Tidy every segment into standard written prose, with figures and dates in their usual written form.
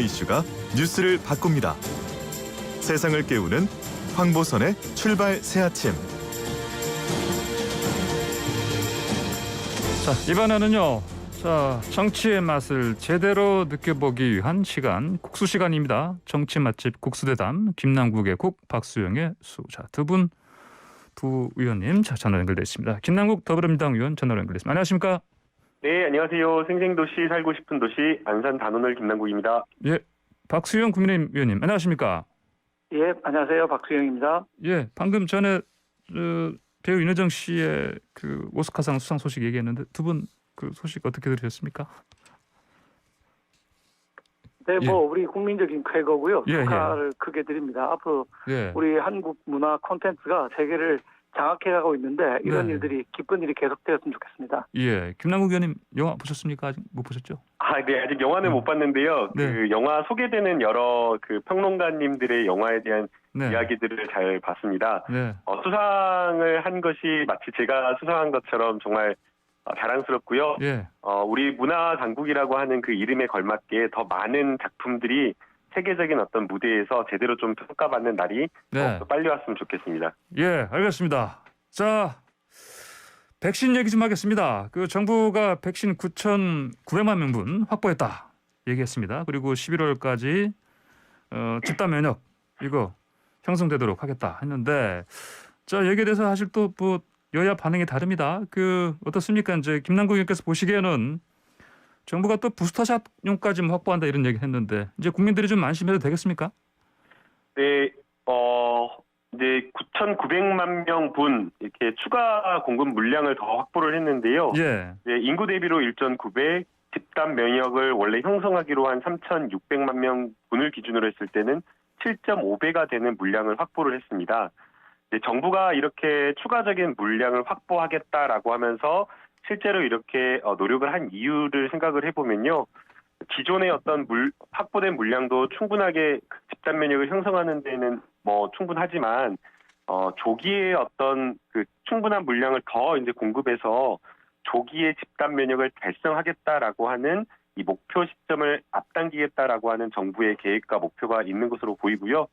국내 이슈가 뉴스를 바꿉니다. 세상을 깨우는 황보선의 출발 새 아침. 자, 이번에는요. 정치의 맛을 제대로 느껴보기 위한 시간, 국수 시간입니다. 정치 맛집 국수대담, 김남국의 국, 박수영의 수. 자, 두 의원님 전화 연결돼 있습니다. 김남국 더불어민주당 의원 전화 연결됐습니다. 안녕하십니까? 네, 안녕하세요. 생생도시 살고 싶은 도시 안산 단오늘 김남국입니다. 예, 박수영 국민의힘 의원님 안녕하십니까? 예, 안녕하세요. 박수영입니다. 예, 방금 전에 배우 윤여정 씨의 그 오스카상 수상 소식 얘기했는데 두 분 그 소식 어떻게 들으셨습니까? 네, 예. 우리 국민적인 쾌거고요. 예, 축하를 크게 드립니다. 앞으로 예. 우리 한국 문화 콘텐츠가 세계를 장악해가고 있는데 이런 네. 일들이 기쁜 일이 계속되었으면 좋겠습니다. 예, 김남국 의원님 영화 보셨습니까? 아직 못 보셨죠? 네, 아직 영화는 못 봤는데요. 네. 그 영화 소개되는 여러 그 평론가님들의 영화에 대한 네. 이야기들을 잘 봤습니다. 네. 수상을 한 것이 마치 제가 수상한 것처럼 정말 자랑스럽고요. 예. 우리 문화 강국이라고 하는 그 이름에 걸맞게 더 많은 작품들이 세계적인 어떤 무대에서 제대로 좀 평가받는 날이 네. 더 빨리 왔으면 좋겠습니다. 예, 알겠습니다. 자, 백신 얘기 좀 하겠습니다. 그 정부가 백신 9,900만 명분 확보했다 얘기했습니다. 그리고 11월까지 집단 면역 이거 형성되도록 하겠다 했는데, 자, 여기에 대해서 사실 또 뭐 여야 반응이 다릅니다. 그 어떻습니까? 이제 김남국 의원께서 보시기에는 정부가 또 부스터샷용까지 확보한다 이런 얘기 했는데 이제 국민들이 좀 안심해도 되겠습니까? 네, 이제 9,900만 명분 이렇게 추가 공급 물량을 더 확보를 했는데요. 예. 네, 인구 대비로 1,900, 집단 면역을 원래 형성하기로 한 3,600만 명분을 기준으로 했을 때는 7.5배가 되는 물량을 확보를 했습니다. 네, 정부가 이렇게 추가적인 물량을 확보하겠다라고 하면서 실제로 이렇게 노력을 한 이유를 생각을 해보면요. 기존의 어떤 확보된 물량도 충분하게 집단 면역을 형성하는 데는 뭐 충분하지만 조기에 어떤 그 충분한 물량을 더 이제 공급해서 조기에 집단 면역을 달성하겠다라고 하는 이 목표 시점을 앞당기겠다라고 하는 정부의 계획과 목표가 있는 것으로 보이고요.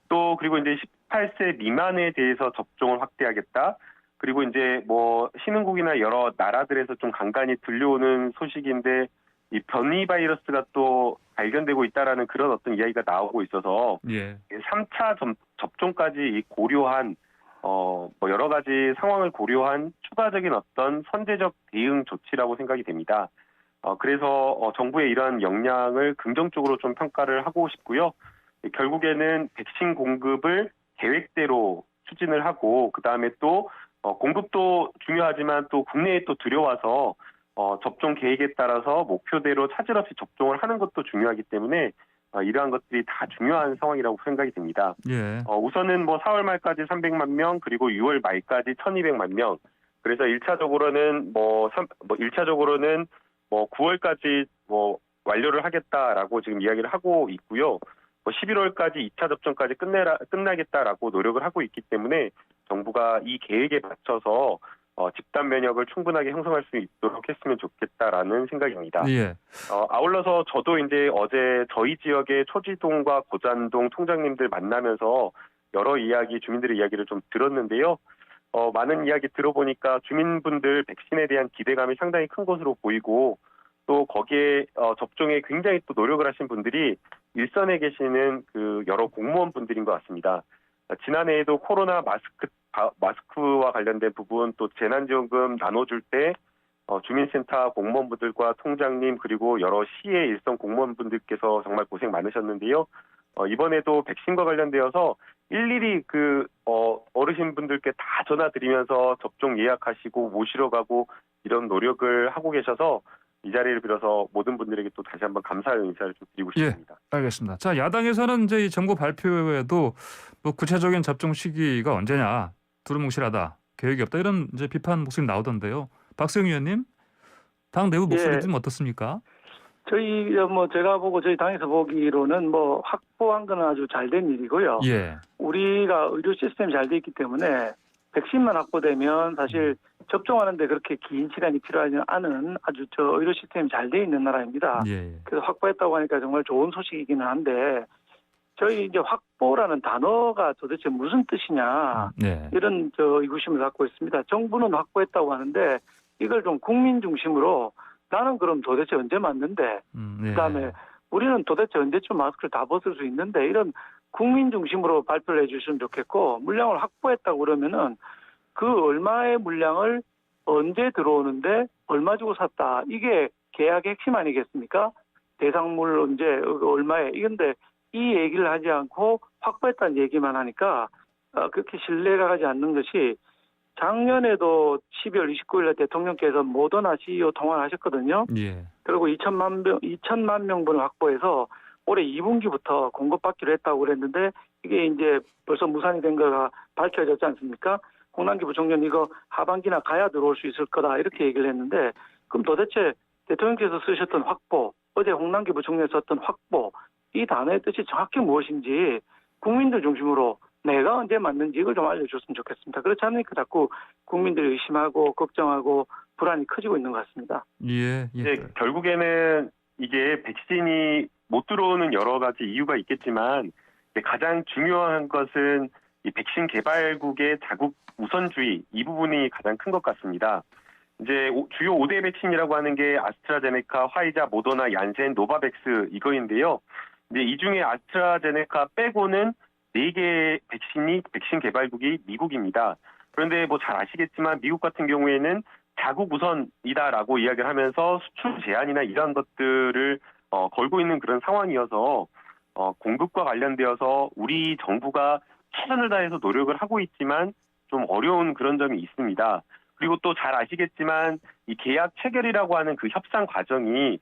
또 그리고 이제 18세 미만에 대해서 접종을 확대하겠다. 그리고 이제 뭐 신흥국이나 여러 나라들에서 좀 간간히 들려오는 소식인데 이 변이 바이러스가 또 발견되고 있다라는 그런 어떤 이야기가 나오고 있어서 예. 3차 접종까지 고려한 뭐 여러 가지 상황을 고려한 추가적인 어떤 선제적 대응 조치라고 생각이 됩니다. 그래서 정부의 이러한 역량을 긍정적으로 좀 평가를 하고 싶고요. 결국에는 백신 공급을 계획대로 추진을 하고 그다음에 또 공급도 중요하지만 또 국내에 또 들여와서 접종 계획에 따라서 목표대로 차질 없이 접종을 하는 것도 중요하기 때문에 이러한 것들이 다 중요한 상황이라고 생각이 됩니다. 예. 우선은 뭐 4월 말까지 300만 명 그리고 6월 말까지 1,200만 명. 그래서 1차적으로는 1차적으로는 9월까지 완료를 하겠다라고 지금 이야기를 하고 있고요. 11월까지 2차 접종까지 끝나겠다라고 노력을 하고 있기 때문에 정부가 이 계획에 맞춰서 집단 면역을 충분하게 형성할 수 있도록 했으면 좋겠다라는 생각입니다. 예. 아울러서 저도 이제 어제 저희 지역의 초지동과 고잔동 통장님들 만나면서 여러 주민들의 이야기를 좀 들었는데요. 많은 이야기 들어보니까 주민분들 백신에 대한 기대감이 상당히 큰 것으로 보이고 또 거기에 접종에 굉장히 또 노력을 하신 분들이 일선에 계시는 그 여러 공무원분들인 것 같습니다. 지난해에도 코로나 마스크와 관련된 부분 또 재난지원금 나눠줄 때 주민센터 공무원분들과 통장님 그리고 여러 시의 일선 공무원분들께서 정말 고생 많으셨는데요. 이번에도 백신과 관련되어서 일일이 그 어르신분들께 다 전화드리면서 접종 예약하시고 모시러 가고 이런 노력을 하고 계셔서 이 자리를 빌어서 모든 분들에게 또 다시 한번 감사의 인사를 좀 드리고 싶습니다. 예, 알겠습니다. 자, 야당에서는 이제 이 정부 발표에도 뭐 구체적인 접종 시기가 언제냐 두루뭉실하다 계획이 없다 이런 이제 비판 목소리 나오던데요. 박수영 의원님, 당 내부 목소리 좀 어떻습니까? 제가 보고 저희 당에서 보기로는 확보한 건 아주 잘 된 일이고요. 예. 우리가 의료 시스템이 잘 돼 있기 때문에 백신만 확보되면 사실 접종하는데 그렇게 긴 시간이 필요하지 않은 아주 의료 시스템이 잘 돼 있는 나라입니다. 예. 그래서 확보했다고 하니까 정말 좋은 소식이기는 한데 저희 이제 확보라는 단어가 도대체 무슨 뜻이냐 네. 이런 의구심을 갖고 있습니다. 정부는 확보했다고 하는데 이걸 좀 국민 중심으로 나는 그럼 도대체 언제 맞는데 네. 그다음에 우리는 도대체 언제쯤 마스크를 다 벗을 수 있는데 이런 국민 중심으로 발표를 해주시면 좋겠고 물량을 확보했다고 그러면은 그 얼마의 물량을 언제 들어오는데 얼마 주고 샀다 이게 계약의 핵심 아니겠습니까? 대상물 언제 얼마에 이건데 이 얘기를 하지 않고 확보했다는 얘기만 하니까 그렇게 신뢰가 가지 않는 것이 작년에도 12월 29일에 대통령께서 모더나 CEO 통화를 하셨거든요. 예. 그리고 2천만 명분을 확보해서 올해 2분기부터 공급받기로 했다고 그랬는데 이게 이제 벌써 무산이 된 거가 밝혀졌지 않습니까? 홍남기 부총리는 이거 하반기나 가야 들어올 수 있을 거다 이렇게 얘기를 했는데 그럼 도대체 대통령께서 쓰셨던 확보, 어제 홍남기 부총리가 썼던 확보 이 단어의 뜻이 정확히 무엇인지 국민들 중심으로 내가 언제 맞는지 이걸 좀 알려줬으면 좋겠습니다. 그렇지 않으니까 자꾸 국민들이 의심하고 걱정하고 불안이 커지고 있는 것 같습니다. 예. 예. 결국에는 이게 백신이 못 들어오는 여러 가지 이유가 있겠지만 가장 중요한 것은 이 백신 개발국의 자국 우선주의 이 부분이 가장 큰 것 같습니다. 이제 주요 5대 백신이라고 하는 게 아스트라제네카, 화이자, 모더나, 얀센, 노바백스 이거인데요. 근데 이 중에 아스트라제네카 빼고는 4개 백신 개발국이 미국입니다. 그런데 뭐 잘 아시겠지만 미국 같은 경우에는 자국 우선이다라고 이야기를 하면서 수출 제한이나 이런 것들을 걸고 있는 그런 상황이어서 공급과 관련되어서 우리 정부가 최선을 다해서 노력을 하고 있지만 좀 어려운 그런 점이 있습니다. 그리고 또 잘 아시겠지만 이 계약 체결이라고 하는 그 협상 과정이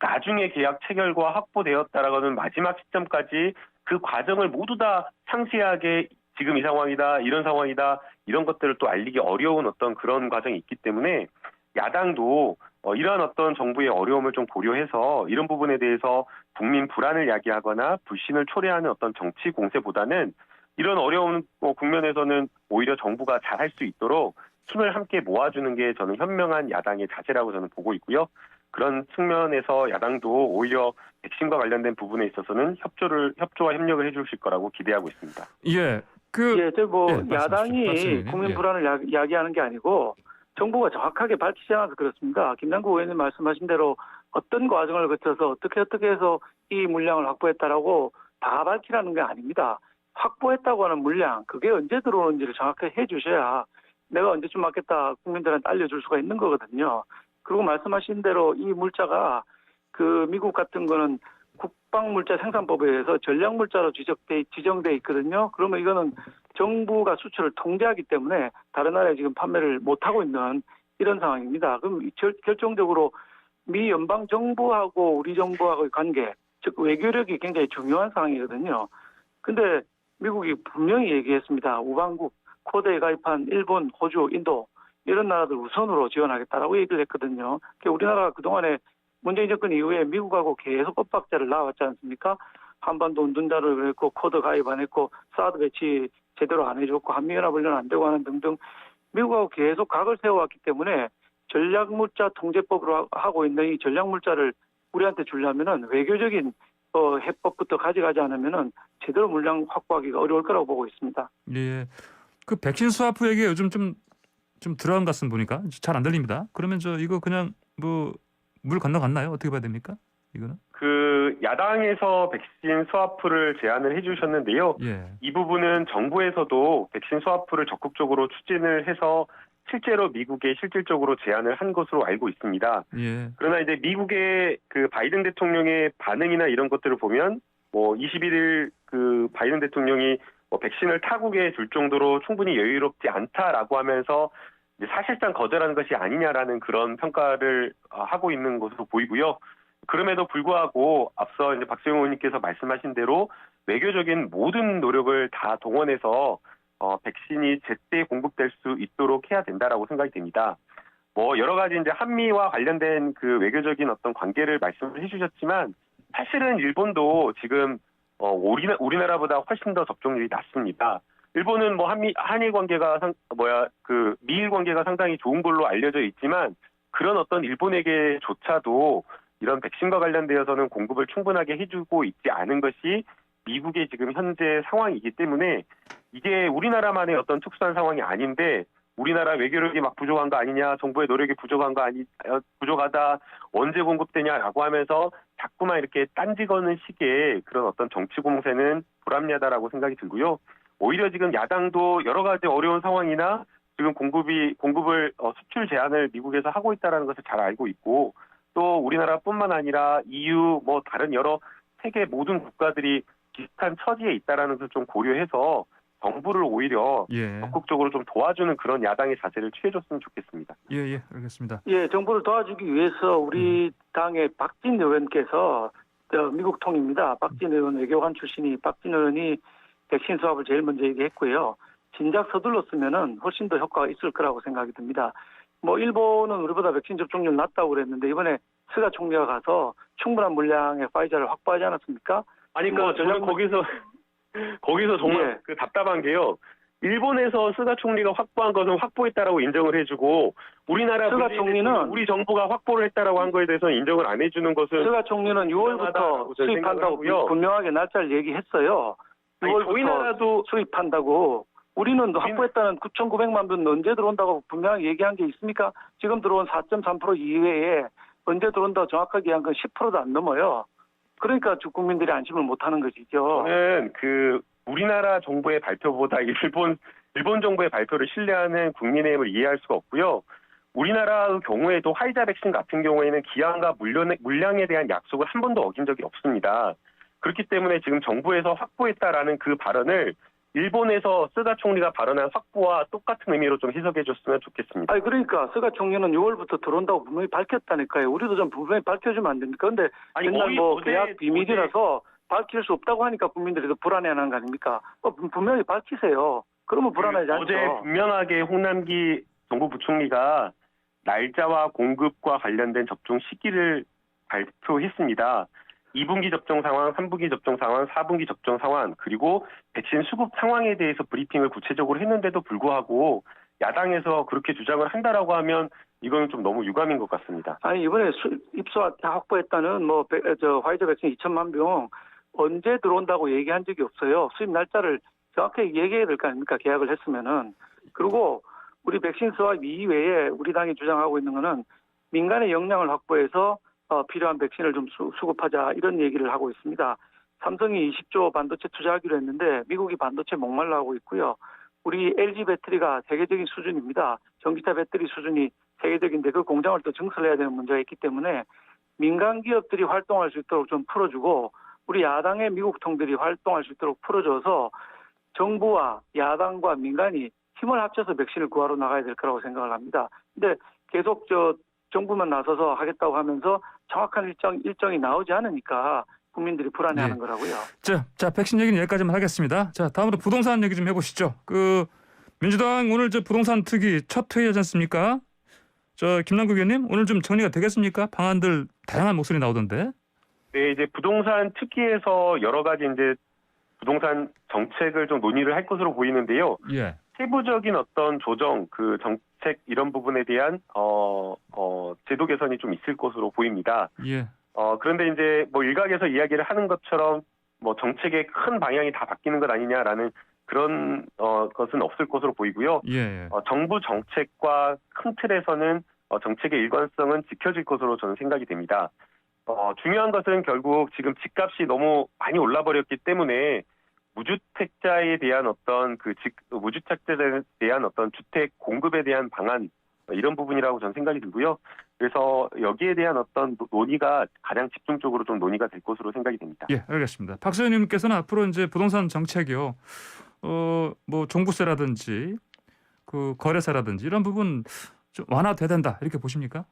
나중에 계약 체결과 확보되었다라고 하는 마지막 시점까지 그 과정을 모두 다 상세하게 지금 이 상황이다, 이런 상황이다, 이런 것들을 또 알리기 어려운 어떤 그런 과정이 있기 때문에 야당도 이러한 어떤 정부의 어려움을 좀 고려해서 이런 부분에 대해서 국민 불안을 야기하거나 불신을 초래하는 어떤 정치 공세보다는 이런 어려운 국면에서는 오히려 정부가 잘할 수 있도록 힘을 함께 모아주는 게 저는 현명한 야당의 자세라고 저는 보고 있고요. 그런 측면에서 야당도 오히려 백신과 관련된 부분에 있어서는 협조와 협력을 해주실 거라고 기대하고 있습니다. 예. 야당이 말씀하십시오. 국민 예. 불안을 야기하는 게 아니고 정부가 정확하게 밝히지 않아서 그렇습니다. 김남국 의원님 말씀하신 대로 어떤 과정을 거쳐서 어떻게 해서 이 물량을 확보했다라고 다 밝히라는 게 아닙니다. 확보했다고 하는 물량, 그게 언제 들어오는지를 정확하게 해주셔야 내가 언제쯤 맞겠다 국민들한테 알려줄 수가 있는 거거든요. 그리고 말씀하신 대로 이 물자가 그 미국 같은 거는 국방물자 생산법에 의해서 전략물자로 지정돼 있거든요. 그러면 이거는 정부가 수출을 통제하기 때문에 다른 나라에 지금 판매를 못하고 있는 이런 상황입니다. 그럼 결정적으로 미 연방 정부하고 우리 정부하고의 관계, 즉 외교력이 굉장히 중요한 상황이거든요. 근데 미국이 분명히 얘기했습니다. 우방국, 쿼드에 가입한 일본, 호주, 인도 이런 나라들 우선으로 지원하겠다라고 얘기를 했거든요. 우리나라가 그동안에 문재인 정권 이후에 미국하고 계속 엇박자를 나왔지 않습니까? 한반도 운둔자를 했고 쿼드 가입 안 했고 사드 배치 제대로 안 해줬고 한미연합훈련 안 되고 하는 등등 미국하고 계속 각을 세워왔기 때문에 전략물자 통제법으로 하고 있는 이 전략물자를 우리한테 주려면은 외교적인 해법부터 가져가지 않으면은 제대로 물량 확보하기가 어려울 거라고 보고 있습니다. 예. 그 백신 스와프 얘기 요즘 좀 들어간 것 같습니다. 보니까 잘 안 들립니다. 그러면 이거 그냥 물 건너갔나요? 어떻게 봐야 됩니까? 이거는? 그 야당에서 백신 스와프를 제안을 해주셨는데요. 예. 이 부분은 정부에서도 백신 스와프를 적극적으로 추진을 해서 실제로 미국에 실질적으로 제안을 한 것으로 알고 있습니다. 예. 그러나 이제 미국의 그 바이든 대통령의 반응이나 이런 것들을 보면 21일 그 바이든 대통령이 백신을 타국에 줄 정도로 충분히 여유롭지 않다라고 하면서 이제 사실상 거절하는 것이 아니냐라는 그런 평가를 하고 있는 것으로 보이고요. 그럼에도 불구하고 앞서 이제 박수영 의원님께서 말씀하신 대로 외교적인 모든 노력을 다 동원해서 백신이 제때 공급될 수 있도록 해야 된다라고 생각이 됩니다. 여러 가지 이제 한미와 관련된 그 외교적인 어떤 관계를 말씀을 해주셨지만 사실은 일본도 지금 우리나라보다 훨씬 더 접종률이 낮습니다. 일본은 뭐 한일 관계가 미일 관계가 상당히 좋은 걸로 알려져 있지만 그런 어떤 일본에게조차도 이런 백신과 관련되어서는 공급을 충분하게 해주고 있지 않은 것이 미국의 지금 현재 상황이기 때문에 이게 우리나라만의 어떤 특수한 상황이 아닌데 우리나라 외교력이 막 부족한 거 아니냐, 정부의 노력이 부족하다, 언제 공급되냐라고 하면서 자꾸만 이렇게 딴지 거는 식의 그런 어떤 정치 공세는 불합리하다라고 생각이 들고요. 오히려 지금 야당도 여러 가지 어려운 상황이나 지금 공급을 수출 제한을 미국에서 하고 있다는 것을 잘 알고 있고 또 우리나라뿐만 아니라 EU 뭐 다른 여러 세계 모든 국가들이 비슷한 처지에 있다라는 것을 좀 고려해서 정부를 오히려 예. 적극적으로 좀 도와주는 그런 야당의 자세를 취해줬으면 좋겠습니다. 예, 알겠습니다. 예, 정부를 도와주기 위해서 우리 당의 박진 의원께서 미국 통입니다. 박진 의원 외교관 출신이 박진 의원이 백신 수합을 제일 먼저 얘기했고요. 진작 서둘러 쓰면은 훨씬 더 효과가 있을 거라고 생각이 듭니다. 뭐 일본은 우리보다 백신 접종률 낮다고 그랬는데 이번에 스가 총리가 가서 충분한 물량의 파이자를 확보하지 않았습니까? 아니, 저는 거기서 정말 예. 답답한 게요. 일본에서 스가 총리가 확보한 것은 확보했다라고 인정을 해주고 우리나라 스가 총리는 우리 정부가 확보를 했다라고 한 거에 대해서는 인정을 안 해주는 것은 스가 총리는 6월부터 수입한다고 분명하게 날짜를 얘기했어요. 6월부터 저희 나라도 수입한다고. 우리는 확보했다는 9,900만 분 언제 들어온다고 분명하게 얘기한 게 있습니까? 지금 들어온 4.3% 이외에 언제 들어온다고 정확하게 한 건 10%도 안 넘어요. 그러니까 국민들이 안심을 못하는 것이죠. 저는 우리나라 정부의 발표보다 일본 정부의 발표를 신뢰하는 국민의힘을 이해할 수가 없고요. 우리나라의 경우에도 화이자 백신 같은 경우에는 기한과 물량에 대한 약속을 한 번도 어긴 적이 없습니다. 그렇기 때문에 지금 정부에서 확보했다라는 그 발언을 일본에서 스가 총리가 발언한 확보와 똑같은 의미로 좀 해석해 줬으면 좋겠습니다. 아니 그러니까 스가 총리는 6월부터 들어온다고 분명히 밝혔다니까요. 우리도 좀 분명히 밝혀주면 안 됩니까? 그런데 맨날 계약 비밀이라서 밝힐 수 없다고 하니까 국민들이 더 불안해하는 거 아닙니까? 분명히 밝히세요. 그러면 불안하지 않죠. 어제 분명하게 홍남기 정부 부총리가 날짜와 공급과 관련된 접종 시기를 발표했습니다. 2분기 접종 상황, 3분기 접종 상황, 4분기 접종 상황, 그리고 백신 수급 상황에 대해서 브리핑을 구체적으로 했는데도 불구하고 야당에서 그렇게 주장을 한다라고 하면 이거는 좀 너무 유감인 것 같습니다. 아니 이번에 입소와 다 확보했다는 화이자 백신 2천만 병 언제 들어온다고 얘기한 적이 없어요. 수입 날짜를 정확하게 얘기해야 될 거 아닙니까? 계약을 했으면은. 그리고 우리 백신 수합 이외에 우리 당이 주장하고 있는 거는 민간의 역량을 확보해서 필요한 백신을 좀 수급하자 이런 얘기를 하고 있습니다. 삼성이 20조 반도체 투자하기로 했는데 미국이 반도체 목말라 하고 있고요. 우리 LG 배터리가 세계적인 수준입니다. 전기차 배터리 수준이 세계적인데 그 공장을 또 증설해야 되는 문제가 있기 때문에 민간 기업들이 활동할 수 있도록 좀 풀어주고 우리 야당의 미국 통들이 활동할 수 있도록 풀어줘서 정부와 야당과 민간이 힘을 합쳐서 백신을 구하러 나가야 될 거라고 생각을 합니다. 근데 계속 정부만 나서서 하겠다고 하면서 정확한 일정이 나오지 않으니까 국민들이 불안해하는 거라고요. 자, 백신 얘기는 여기까지만 하겠습니다. 자, 다음으로 부동산 얘기 좀 해보시죠. 민주당 오늘 부동산 특위 첫 회의하지 않습니까? 김남국 의원님 오늘 좀 정리가 되겠습니까? 방안들 다양한 목소리 나오던데. 네, 이제 부동산 특위에서 여러 가지 이제 부동산 정책을 좀 논의를 할 것으로 보이는데요. 예. 세부적인 어떤 조정, 정책 이런 부분에 대한 제도 개선이 좀 있을 것으로 보입니다. 예. 그런데 이제 일각에서 이야기를 하는 것처럼 정책의 큰 방향이 다 바뀌는 것 아니냐라는 그런 것은 없을 것으로 보이고요. 예. 정부 정책과 큰 틀에서는 정책의 일관성은 지켜질 것으로 저는 생각이 됩니다. 중요한 것은 결국 지금 집값이 너무 많이 올라버렸기 때문에 무주택자에 대한 무주택자에 대한 주택 공급에 대한 방안 이런 부분이라고 저는 생각이 들고요. 그래서 여기에 대한 어떤 논의가 가장 집중적으로 좀 논의가 될 것으로 생각이 됩니다. 예, 알겠습니다. 박 의원님께서는 앞으로 이제 부동산 정책이요, 종부세라든지 거래세라든지 이런 부분 좀 완화돼야 된다 이렇게 보십니까?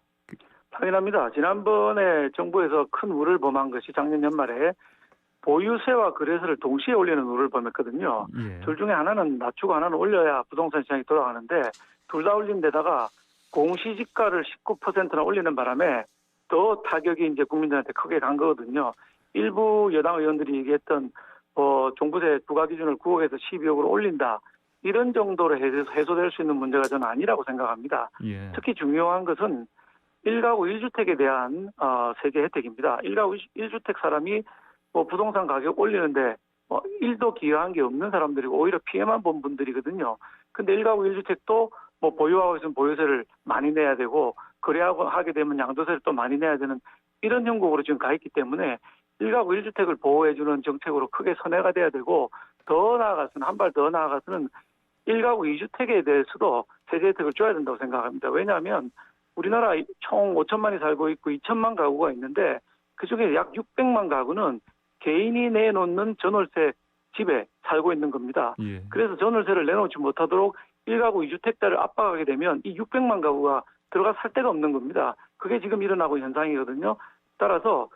당연합니다. 지난번에 정부에서 큰 우를 범한 것이 작년 연말에 보유세와 거래세를 동시에 올리는 우를 범했거든요. 예. 둘 중에 하나는 낮추고 하나는 올려야 부동산 시장이 돌아가는데 둘 다 올린 데다가 공시지가를 19%나 올리는 바람에 더 타격이 이제 국민들한테 크게 간 거거든요. 일부 여당 의원들이 얘기했던 종부세 부과 기준을 9억에서 12억으로 올린다. 이런 정도로 해소될 수 있는 문제가 저는 아니라고 생각합니다. 예. 특히 중요한 것은 1가구 1주택에 대한 세제 혜택입니다. 1가구 1주택 사람이 뭐 부동산 가격 올리는데 1도 기여한 게 없는 사람들이고 오히려 피해만 본 분들이거든요. 근데 1가구 1주택도 뭐 보유하고 있으면 보유세를 많이 내야 되고 거래하고 하게 되면 양도세를 또 많이 내야 되는 이런 형국으로 지금 가 있기 때문에 1가구 1주택을 보호해주는 정책으로 크게 선회가 돼야 되고 더 나아가서는 한 발 더 나아가서는 1가구 2주택에 대해서도 세제 혜택을 줘야 된다고 생각합니다. 왜냐하면 우리나라 총 5천만이 살고 있고 2천만 가구가 있는데 그중에 약 600만 가구는 개인이 내놓는 전월세 집에 살고 있는 겁니다. 예. 그래서 전월세를 내놓지 못하도록 1가구 2주택자를 압박하게 되면 이 600만 가구가 들어가 살 데가 없는 겁니다. 그게 지금 일어나고 있는 현상이거든요. 따라서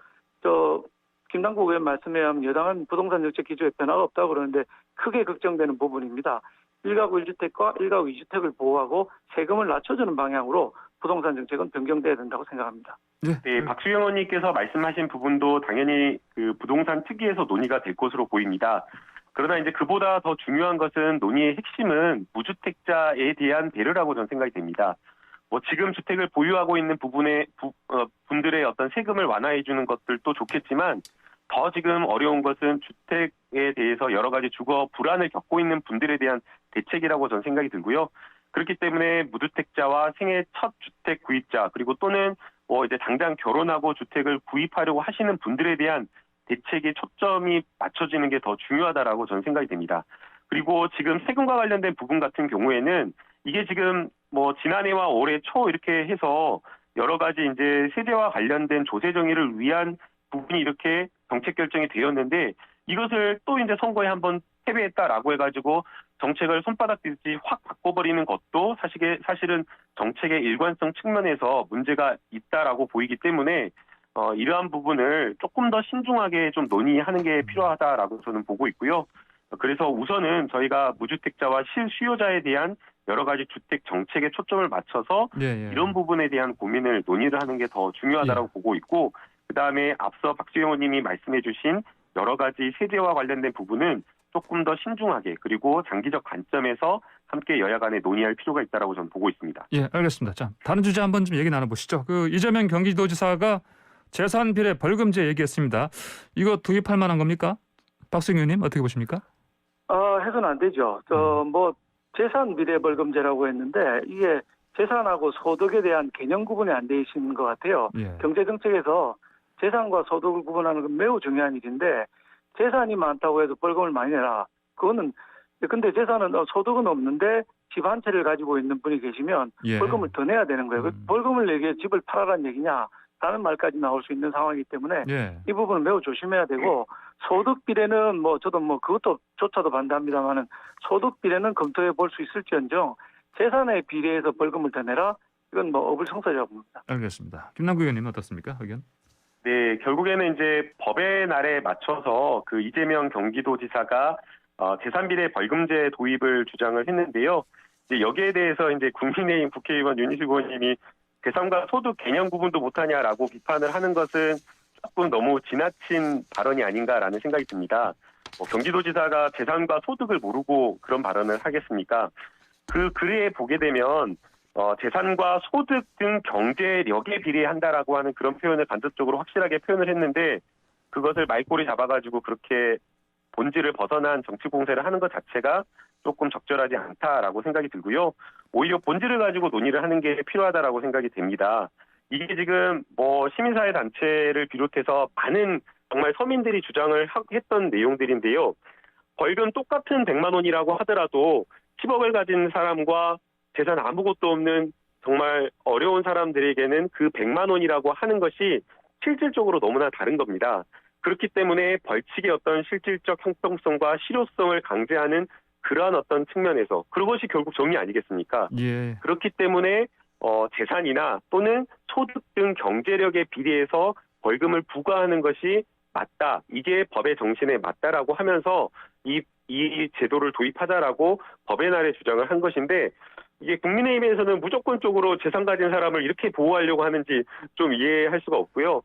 김남국 의원 말씀에 하면 여당은 부동산 정책 기조에 변화가 없다고 그러는데 크게 걱정되는 부분입니다. 1가구 1주택과 1가구 2주택을 보호하고 세금을 낮춰주는 방향으로 부동산 정책은 변경돼야 된다고 생각합니다. 네, 박수영 의원님께서 말씀하신 부분도 당연히 그 부동산 특위에서 논의가 될 것으로 보입니다. 그러나 이제 그보다 더 중요한 것은 논의의 핵심은 무주택자에 대한 배려라고 저는 생각이 됩니다. 뭐 지금 주택을 보유하고 있는 분들의 어떤 세금을 완화해 주는 것들도 좋겠지만 더 지금 어려운 것은 주택에 대해서 여러 가지 주거 불안을 겪고 있는 분들에 대한 대책이라고 저는 생각이 들고요. 그렇기 때문에 무주택자와 생애 첫 주택 구입자 그리고 또는 이제 당장 결혼하고 주택을 구입하려고 하시는 분들에 대한 대책의 초점이 맞춰지는 게 더 중요하다라고 저는 생각이 됩니다. 그리고 지금 세금과 관련된 부분 같은 경우에는 이게 지금 뭐 지난해와 올해 초 이렇게 해서 여러 가지 이제 세제와 관련된 조세 정의를 위한 부분이 이렇게 정책 결정이 되었는데 이것을 또 이제 선거에 한번 패배했다라고 해가지고 정책을 손바닥 뒤집지 확 바꿔버리는 것도 사실은 정책의 일관성 측면에서 문제가 있다라고 보이기 때문에 이러한 부분을 조금 더 신중하게 좀 논의하는 게 필요하다라고 저는 보고 있고요. 그래서 우선은 저희가 무주택자와 실수요자에 대한 여러 가지 주택 정책에 초점을 맞춰서 이런 부분에 대한 고민을 논의를 하는 게 더 중요하다고 보고 있고 그다음에 앞서 박수영 의원님이 말씀해 주신 여러 가지 세제와 관련된 부분은 조금 더 신중하게 그리고 장기적 관점에서 함께 여야 간에 논의할 필요가 있다고 저는 보고 있습니다. 예, 알겠습니다. 자, 다른 주제 한번 좀 얘기 나눠보시죠. 그 이재명 경기도지사가 재산 비례 벌금제 얘기했습니다. 이거 도입할 만한 겁니까? 박수영 의원님 어떻게 보십니까? 해서는 안 되죠. 재산 비례 벌금제라고 했는데 이게 재산하고 소득에 대한 개념 구분이 안 돼 있는 것 같아요. 예. 경제 정책에서 재산과 소득을 구분하는 건 매우 중요한 일인데 재산이 많다고 해서 벌금을 많이 내라. 그거는 근데 재산은 소득은 없는데 집 한 채를 가지고 있는 분이 계시면 벌금을 더 내야 되는 거예요. 벌금을 내기에 집을 팔아라는 얘기냐? 라는 말까지 나올 수 있는 상황이기 때문에 이 부분은 매우 조심해야 되고 소득 비례는 저도 그것도 조차도 반대합니다만은 소득 비례는 검토해 볼 수 있을지언정 재산에 비례해서 벌금을 더 내라 이건 어불성설이라고 봅니다. 알겠습니다. 김남국 의원님 어떻습니까? 의견? 네, 결국에는 이제 법의 날에 맞춰서 그 이재명 경기도지사가 재산 비례 벌금제 도입을 주장을 했는데요. 이제 여기에 대해서 이제 국민의힘 국회의원 윤희숙 의원님이 재산과 소득 개념 구분도 못하냐라고 비판을 하는 것은 조금 너무 지나친 발언이 아닌가라는 생각이 듭니다. 경기도지사가 재산과 소득을 모르고 그런 발언을 하겠습니까? 그 글에 보게 되면 재산과 소득 등 경제력에 비례한다라고 하는 그런 표현을 간접적으로 확실하게 표현을 했는데 그것을 말꼬리 잡아가지고 그렇게 본질을 벗어난 정치 공세를 하는 것 자체가 조금 적절하지 않다라고 생각이 들고요. 오히려 본질을 가지고 논의를 하는 게 필요하다라고 생각이 됩니다. 이게 지금 시민사회 단체를 비롯해서 많은 정말 서민들이 주장을 했던 내용들인데요. 벌금 똑같은 100만 원이라고 하더라도 10억을 가진 사람과 재산 아무것도 없는 정말 어려운 사람들에게는 그 100만 원이라고 하는 것이 실질적으로 너무나 다른 겁니다. 그렇기 때문에 벌칙의 어떤 실질적 형평성과 실효성을 강제하는 그러한 어떤 측면에서 그것이 결국 정의 아니겠습니까? 예. 그렇기 때문에 재산이나 또는 소득 등 경제력에 비례해서 벌금을 부과하는 것이 맞다. 이게 법의 정신에 맞다라고 하면서 이 제도를 도입하자라고 법의 날에 주장을 한 것인데 이게 국민의힘에서는 무조건적으로 재산 가진 사람을 이렇게 보호하려고 하는지 좀 이해할 수가 없고요.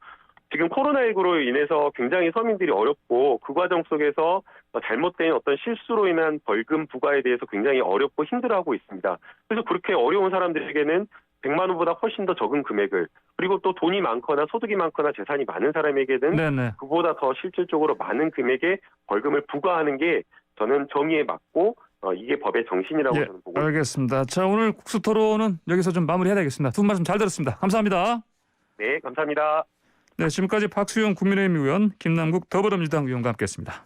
지금 코로나19로 인해서 굉장히 서민들이 어렵고 그 과정 속에서 잘못된 어떤 실수로 인한 벌금 부과에 대해서 굉장히 어렵고 힘들어하고 있습니다. 그래서 그렇게 어려운 사람들에게는 100만 원보다 훨씬 더 적은 금액을, 그리고 또 돈이 많거나 소득이 많거나 재산이 많은 사람에게는 네네. 그보다 더 실질적으로 많은 금액의 벌금을 부과하는 게 저는 정의에 맞고 이게 법의 정신이라고 예, 저는 보고 알겠습니다. 자, 오늘 국수 토론은 여기서 좀 마무리해야 되겠습니다. 두 분 말씀 잘 들었습니다. 감사합니다. 네, 감사합니다. 네, 지금까지 박수영 국민의힘 의원, 김남국 더불어민주당 의원과 함께했습니다.